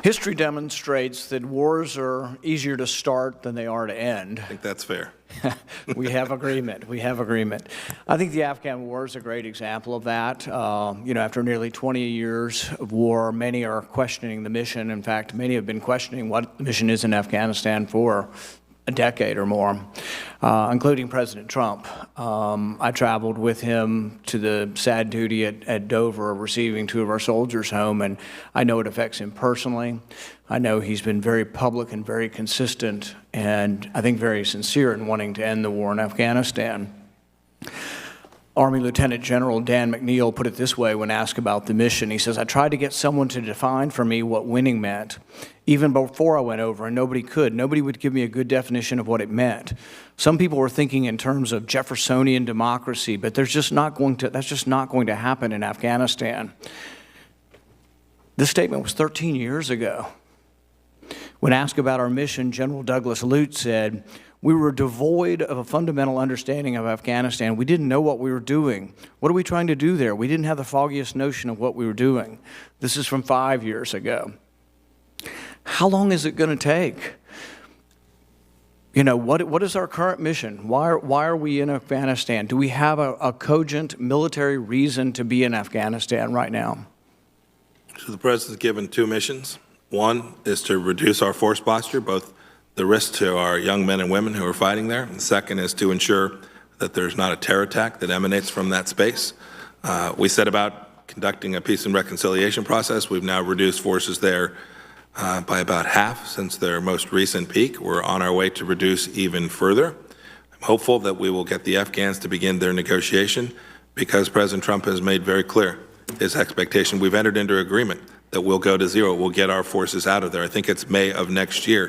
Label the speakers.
Speaker 1: History demonstrates that wars are easier to start than they are to end.
Speaker 2: I think that's fair.
Speaker 1: We have agreement. We have agreement. I think the Afghan war is a great example of that. After nearly 20 years of war, many are questioning the mission. In fact, many have been questioning what the mission is in Afghanistan for a decade or more, including President Trump. I traveled with him to the sad duty at Dover, receiving 2 of our soldiers home, and I know it affects him personally. I know he's been very public and very consistent, and I think very sincere in wanting to end the war in Afghanistan. Army Lieutenant General Dan McNeil put it this way when asked about the mission. He says, "I tried to get someone to define for me what winning meant, even before I went over, and nobody could. Nobody would give me a good definition of what it meant. Some people were thinking in terms of Jeffersonian democracy, but that's just not going to happen in Afghanistan." This statement was 13 years ago. When asked about our mission, General Douglas Lute said, "We were devoid of a fundamental understanding of Afghanistan. We didn't know what we were doing. What are we trying to do there? We didn't have the foggiest notion of what we were doing." This is from 5 years ago. How long is it going to take? What is our current mission? Why are we in Afghanistan? Do we have a cogent military reason to be in Afghanistan right now?
Speaker 2: So the President's given 2 missions. One is to reduce our force posture, both the risk to our young men and women who are fighting there. And the second is to ensure that there's not a terror attack that emanates from that space. We set about conducting a peace and reconciliation process. We've now reduced forces there by about half since their most recent peak. We're on our way to reduce even further. I'm hopeful that we will get the Afghans to begin their negotiation because President Trump has made very clear his expectation. We've entered into agreement that we'll go to 0. We'll get our forces out of there. I think it's May of next year.